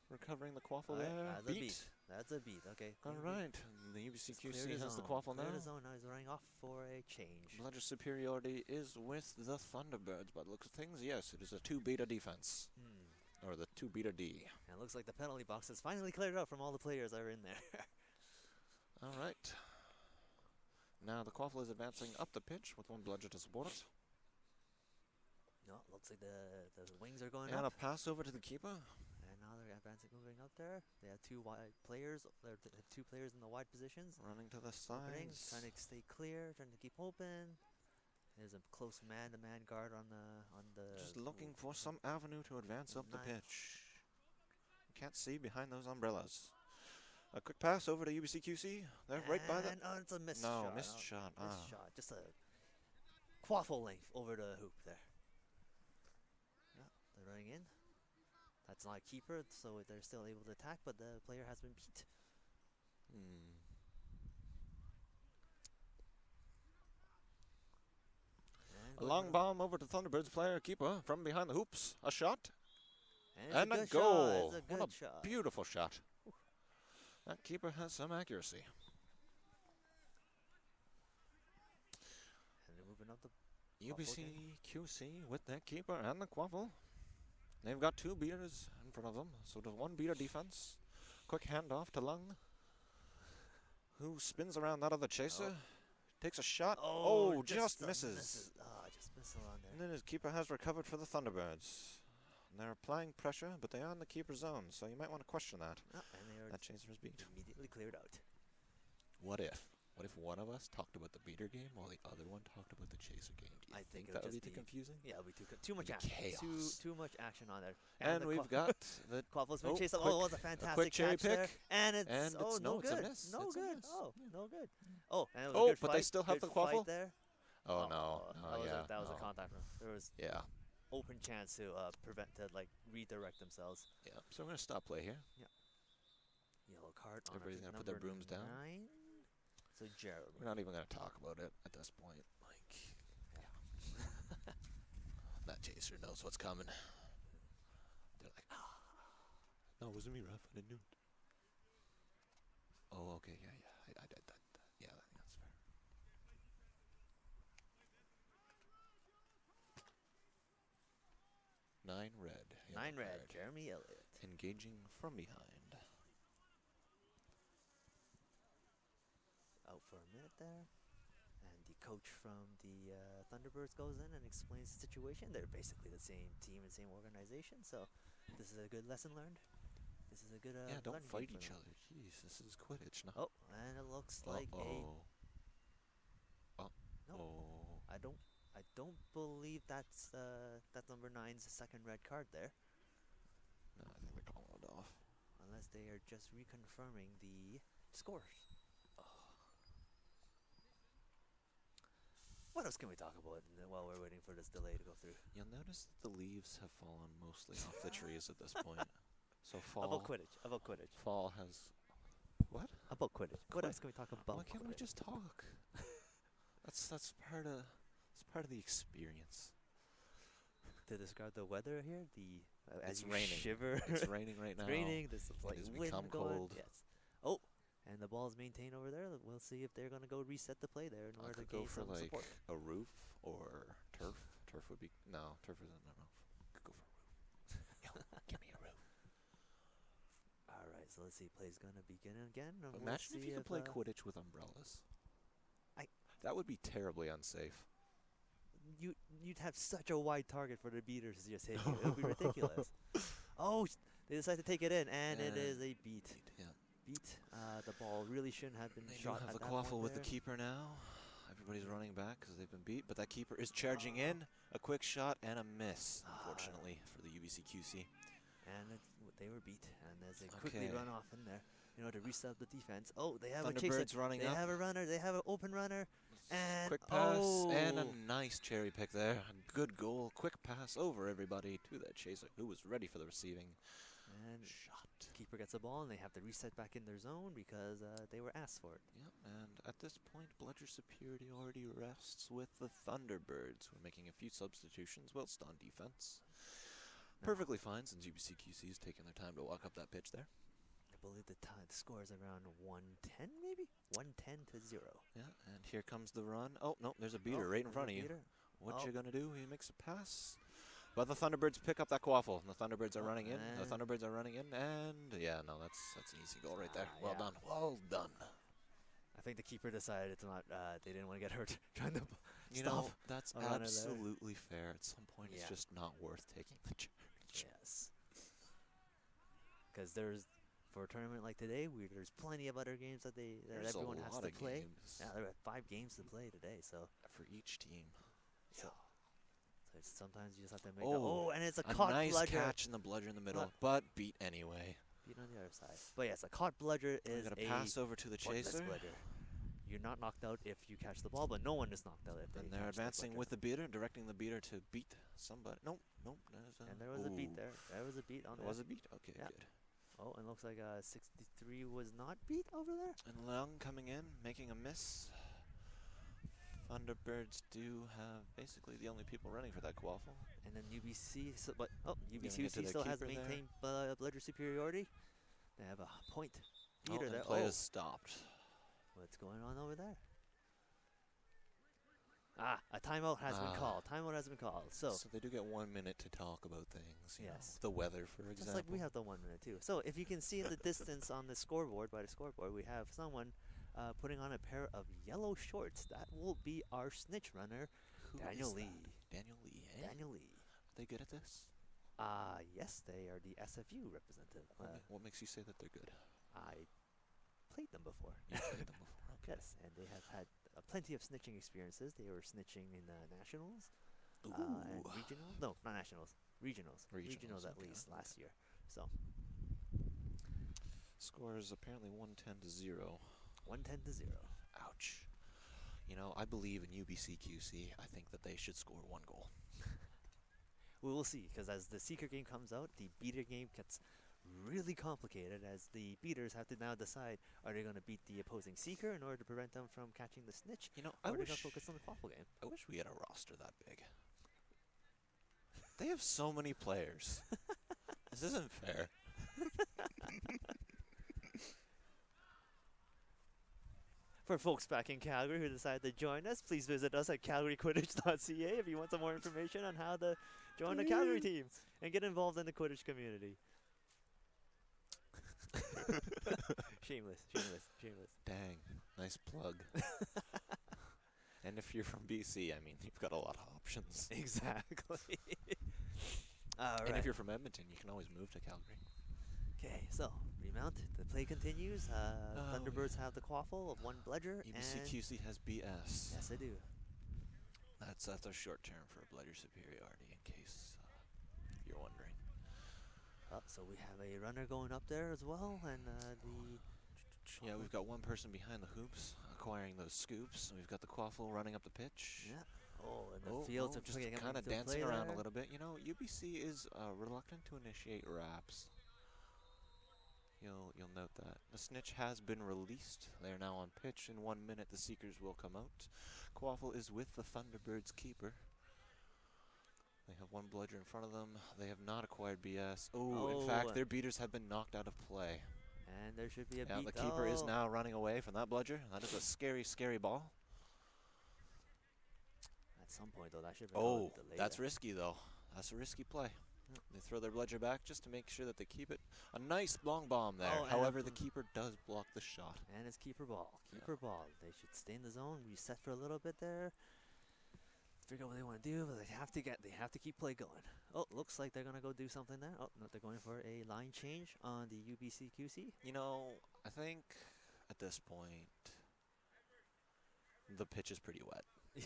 Recovering the quaffle Right, there. that's a beat. That's a beat. Okay. All right. The UBCQC has the quaffle now. Cleared the zone. Now he's running off for a change. Bludger superiority is with the Thunderbirds, but look at things. Yes, it is a 2 beta defense. Or the 2 beta D. And it looks like the penalty box is finally cleared out from all the players that are in there. All right. Now the quaffle is advancing up the pitch with one Bludger to support it. No, looks like the wings are going And up. a pass over to the keeper. And now they're advancing, moving up there. They have two wide players. They have two players in the wide positions. Running to the Opening, sides. trying to stay clear, trying to keep open. There's a close man-to-man guard on the. Just looking for some avenue to advance up the pitch. Can't see behind those umbrellas. A quick pass over to UBCQC. They're right by the... Oh, it's a missed shot. No, missed shot. Missed shot. Just a quaffle length over the hoop there. Yeah, they're running in. That's not a keeper, so they're still able to attack, but the player has been beat. A long bomb over to Thunderbirds player keeper from behind the hoops. A shot. And a good goal. Shot. It's a What good a shot. beautiful shot. That keeper has some accuracy. And they're moving up the UBCQC with that keeper and the quaffle. They've got 2 beaters in front of them, so there's 1 beater defense. Quick handoff to Lung, who spins around that other chaser. Takes a shot. Oh, just misses. Just misses on there. And then his keeper has recovered for the Thunderbirds. They're applying pressure, but they are in the keeper zone, so you might want to question that. And they are that chaser is beat. immediately cleared out. What if one of us talked about the beater game while the other one talked about the chaser game? Do you think that would be too confusing? Yeah, it would be too much action. Chaos. Too much action on there. And we've got the quaffle's been chased up. quick, Oh, it was a fantastic quick cherry catch there. pick. And it's no it's good. a miss. No It's a good. miss. Oh, Yeah. no good. Oh, and it was a good but fight. they still have Good the quaffle? fight there. Oh no! That was a contact. There was open chance to redirect themselves. Yeah. So we're gonna stop play here. Yeah. Yellow card. Everybody's gonna put their brooms down. 9. So Jeremy. We're not even gonna talk about it at this point. That chaser knows what's coming. They're like, no, it wasn't me, ref. I didn't do it. Oh, okay, yeah. I did that. Yeah, I think that's fair. 9 red. 9 red. Jeremy Elliott. Engaging from behind. Out for a minute there. And the coach from the Thunderbirds goes in and explains the situation. They're basically the same team and same organization, so this is a good lesson learned. This is a good don't fight each other. Jeez, this is Quidditch now. Oh, and it looks like I don't believe that's number 9's second red card there. No, I think they're calling it off. Unless they are just reconfirming the scores. What else can we talk about while we're waiting for this delay to go through? You'll notice that the leaves have fallen mostly off the trees at this point. So About Quidditch. About Quidditch. fall has. What? About Quidditch. What else can we talk about? Why can't we Quidditch? just talk? That's part of the experience. To describe the weather here, as It's you raining. shiver. It's raining right now. It's raining. This is like It has wind become going. cold. Yes. Oh, and the ball's maintained over there. We'll see if they're gonna go reset the play there in I order to could go gain for some like support. a roof or turf. Turf would be turf isn't enough. Could go for a roof. Yo, give me a roof. All right, so let's see. Play's gonna begin again. And we'll Imagine if see you could play Quidditch with umbrellas. That would be terribly unsafe. You'd have such a wide target for the beaters to just hit you. It would be ridiculous. Oh, they decided to take it in, and it is a beat. Yeah. Beat. The ball really shouldn't have been They do shot have at the that quaffle point with the there. keeper now. Everybody's running back because they've been beat, but that keeper is charging in. A quick shot and a miss, unfortunately, for the UBCQC. And they were beat, and as they quickly Okay. run off in there, to reset the defense. Oh, they have a chaser. Thunderbirds running They up. have a runner. They have an open runner. And Quick pass oh, and a nice cherry pick there. A good goal. Quick pass over everybody to that chaser who was ready for the receiving and shot. keeper gets the ball, and they have to reset back in their zone because they were asked for it. Yep, and at this point, Bludger superiority already rests with the Thunderbirds, who are making a few substitutions whilst on defense. Perfectly fine, since UBCQC has taken their time to walk up that pitch there. I believe the score is around 110, maybe 110-0. Yeah, and here comes the run. Oh no, there's a beater right in front of you. Beater. What you gonna do? He makes a pass. But the Thunderbirds pick up that quaffle. The Thunderbirds are running in. The Thunderbirds are running in, and yeah, no, that's an easy goal right there. Well yeah. done. Well done. I think the keeper decided it's not. They didn't want to get hurt trying to You stop. know, that's a runner there. absolutely fair. At some point, Yeah. it's just not worth taking the charge. Yes. Because for a tournament like today, there's plenty of other games that There's everyone a has lot to of play. games Yeah, there are 5 games to play today, so for each team. So sometimes you just have to make. Oh, And it's a A caught nice bludger. catch in the bludger in the middle, but beat anyway. Beat on the other side. But yes, a caught bludger We're is gonna a pass over to the pointless chaser. bludger. You're not knocked out if you catch the ball, but no one is knocked out if they And they're catch the advancing bludger. with the beater, directing the beater to beat somebody. Nope. And there was a beat there. There was a beat on There there. was a beat? Okay, Yeah. good. Oh, and looks like 63 was not beat over there. And Leung coming in, making a miss. Thunderbirds do have basically the only people running for that quaffle. And then UBC, Giving it to UBCQC the still has keeper there. maintained bludger superiority. They have a point beater and there. play is stopped. What's going on over there? A timeout has been called. Timeout has been called. So they do get 1 minute to talk about things. You Yes. know, the weather, for example. just like we have the 1 minute too. So if you can see in the distance on the scoreboard, we have someone putting on a pair of yellow shorts. That will be our snitch runner, Who Daniel is Lee. that? Daniel Lee, eh? Daniel Lee. Are they good at this? Yes, they are the SFU representative. What makes you say that they're good? I played them before. You played them before. Okay. Yes, and they have had plenty of snitching experiences. They were snitching in nationals and Ooh. regionals. No, not nationals. Regionals. Regionals, at okay, least okay. last year. So Score is apparently 110-0. 110-0. Ouch. You know, I believe in UBCQC. I think that they should score 1 goal. We will see, because as the Seeker game comes out, the beater game gets really complicated as the beaters have to now decide, are they going to beat the opposing Seeker in order to prevent them from catching the snitch, You know, or I are they wish going to focus on the quaffle game? I wish we had a roster that big. They have so many players. This isn't fair. For folks back in Calgary who decided to join us, please visit us at calgaryquidditch.ca if you want some more information on how to join the Calgary team and get involved in the Quidditch community. Shameless. Dang, nice plug. And if you're from BC, I mean, you've got a lot of options. Exactly. All And right. if you're from Edmonton, you can always move to Calgary. Okay, so remount. The play continues. Thunderbirds have the quaffle of 1 bludger. And UBCQC has BS. yes, they do. That's a short term for bludger superiority, in case you're wondering. So we have a runner going up there as well, and Yeah, we've got 1 person behind the hoops. acquiring those scoops. We've got the Quaffle running up the pitch. Yeah. Oh, and the fields are just picking up kind of into dancing play around there. a little bit. You know, UBC is reluctant to initiate wraps. You'll note that. The snitch has been released. They are now on pitch. In 1 minute, the Seekers will come out. Quaffle is with the Thunderbirds keeper. They have one bludger in front of them. They have not acquired BS. Oh, in fact, their beaters have been knocked out of play. And there should be a Yeah, beat. the keeper is now running away from that bludger. That is a scary, scary ball. At some point, though, that should be that's risky, though. That's a risky play. They throw their bludger back just to make sure that they keep it. A nice long bomb there. However, the keeper does block the shot. And it's keeper ball. Keeper ball. They should stay in the zone, reset for a little bit there. Figure out what they want to do, but they have to keep play going. Oh, looks like they're gonna go do something there. Oh, no, they're going for a line change on the UBCQC. You know, I think at this point the pitch is pretty wet. Yeah.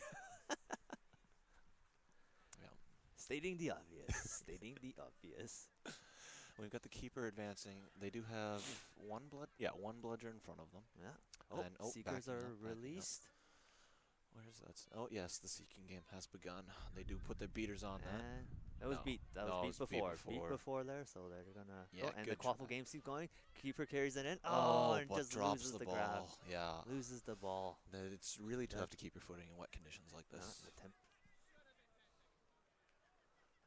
Stating the obvious. Stating the obvious. We've got the keeper advancing. They do have one bludger in front of them. Yeah. Oh, Seekers are released. Where is that? Oh, yes, the seeking game has begun. They do put their beaters on that. That was beat. That was beat before. Beat before there, so they're gonna. Yeah, and the Quaffle game keeps going. Keeper carries it in. And but just drops loses the the grab. ball. Yeah. Loses the ball. It's really tough to keep your footing in wet conditions like this.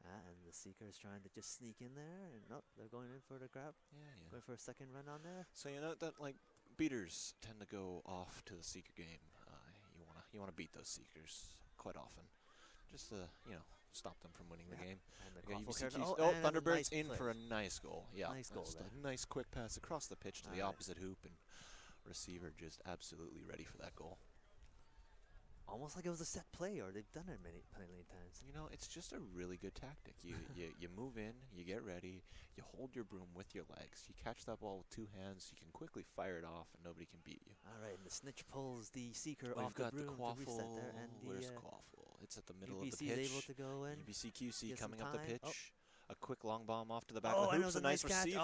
And the Seeker is trying to just sneak in there, and they're going in for the grab. Yeah. Going for a second run on there. So you know that beaters tend to go off to the Seeker game. You wanna beat those Seekers quite often, just to stop them from winning the game. And the UBCQC, Thunderbirds in for a nice goal. Yeah, nice goal there. A nice quick pass across the pitch to the opposite hoop, and receiver just absolutely ready for that goal. Almost like it was a set play, or they've done it many times. You know, it's just a really good tactic. You move in, you get ready, you hold your broom with your legs, you catch that ball with two hands, you can quickly fire it off, and nobody can beat you. All right, and the snitch pulls the Seeker off the broom to reset there, and where's Quaffle? It's at the middle UBC of the pitch. is able to go in. UBCQC coming up the pitch. A quick long bomb off to the back of the hoops. A nice catch. receive.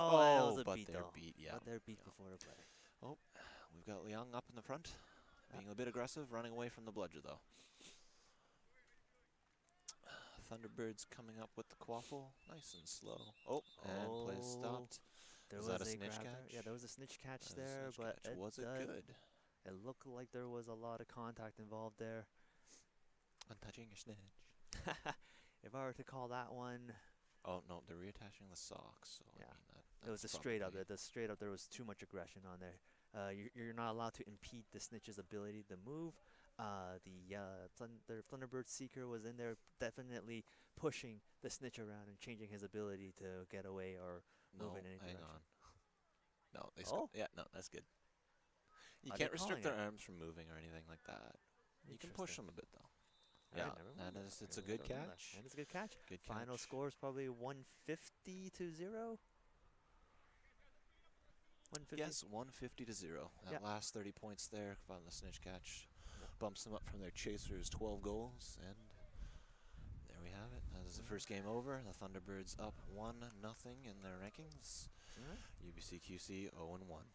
But they're beat. Yeah. But they're beat before the play. Oh, we've got Liang up in the front, being a bit aggressive, running away from the bludger though. Thunderbirds coming up with the Quaffle, nice and slow. And play stopped. Was that a snitch catch? Yeah, there was a snitch catch there, but was it good? It looked like there was a lot of contact involved there. Untouching your snitch. If I were to call that one. Oh no, they're reattaching the socks. So yeah, I mean it was a straight up. The straight up, there was too much aggression on there. You're not allowed to impede the snitch's ability to move. The Thunderbird Seeker was in there, definitely pushing the snitch around and changing his ability to get away or move in any direction. Hang on. No, they yeah, no, that's good. You can't restrict their arms from moving or anything like that. You can push them a bit though. Yeah, it's a good catch. And it's a good catch. Good catch. Final score is probably 150 to 0. 150? Yes, 150 to 0. That last 30 points there on the snitch catch bumps them up from their chasers 12 goals, and there we have it. That is the first game over. The Thunderbirds up 1-0 in their rankings. UBCQC 0-1.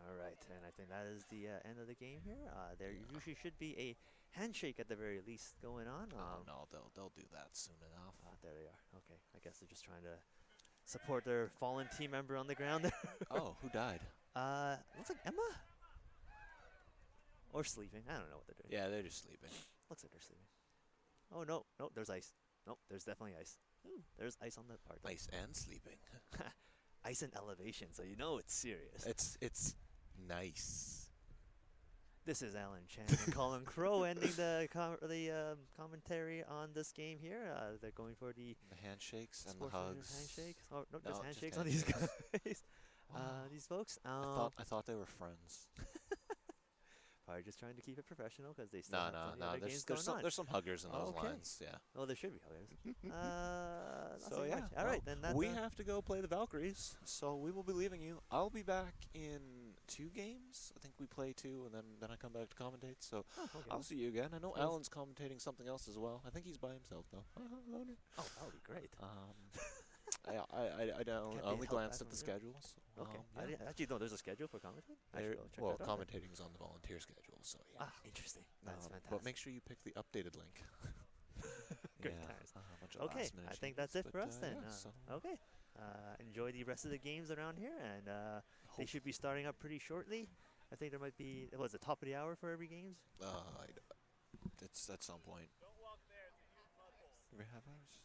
All right, and I think that is the end of the game here. There usually should be a handshake at the very least going on. No, they'll do that soon enough. There they are. Okay, I guess they're just trying to support their fallen team member on the ground there. Oh, who died? Looks like Emma? Or sleeping. I don't know what they're doing. Yeah, they're just sleeping. Looks like they're sleeping. Oh, no, there's ice. Nope, there's definitely ice. There's ice on that part. Ice and sleeping. Ice and elevation, so you know it's serious. It's nice. This is Alan Chan and Colin Crow ending the commentary on this game here. They're going for the handshakes and the hugs. Handshakes? Oh, no, just handshakes on these guys. Wow. These folks. I thought they were friends. Probably just trying to keep it professional because they still have plenty of other games going on. There's some huggers in those lines, yeah. Oh, there should be huggers. So yeah, all right, then that's we have to go play the Valkyries, so we will be leaving you. I'll be back in 2 games. I think we play 2, and then I come back to commentate. So I'll see you again. I know Alan's commentating something else as well. I think he's by himself though. Oh, that would be great. Yeah, I don't. Can't I be only held glanced back at the from it. schedules. Okay. I Yeah. didn't, actually, no, there's a schedule for commentating? I should go check Well, that out. commentating is on the volunteer schedule, so yeah. Ah, interesting. That's fantastic. But make sure you pick the updated link. Great Yeah, times. a bunch of Okay, last-minute I think changes, that's it for but, us then. yeah, so Okay. Enjoy the rest of the games around here, and they should be starting up pretty shortly. I think there might be, what was it, top of the hour for every games? it's at some point. Every half hours.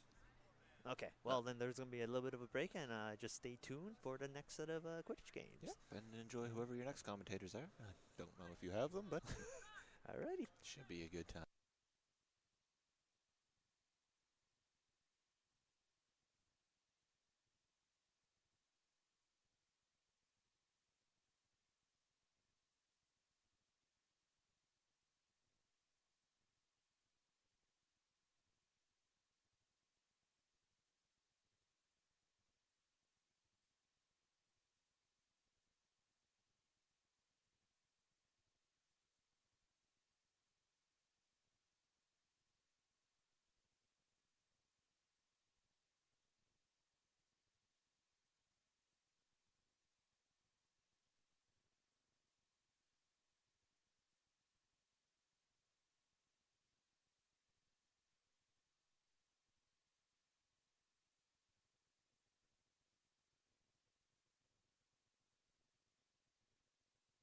Okay, well then there's going to be a little bit of a break, and just stay tuned for the next set of Quidditch games. Yep, and enjoy whoever your next commentators are. I don't know if you have them, but Alrighty. should be a good time.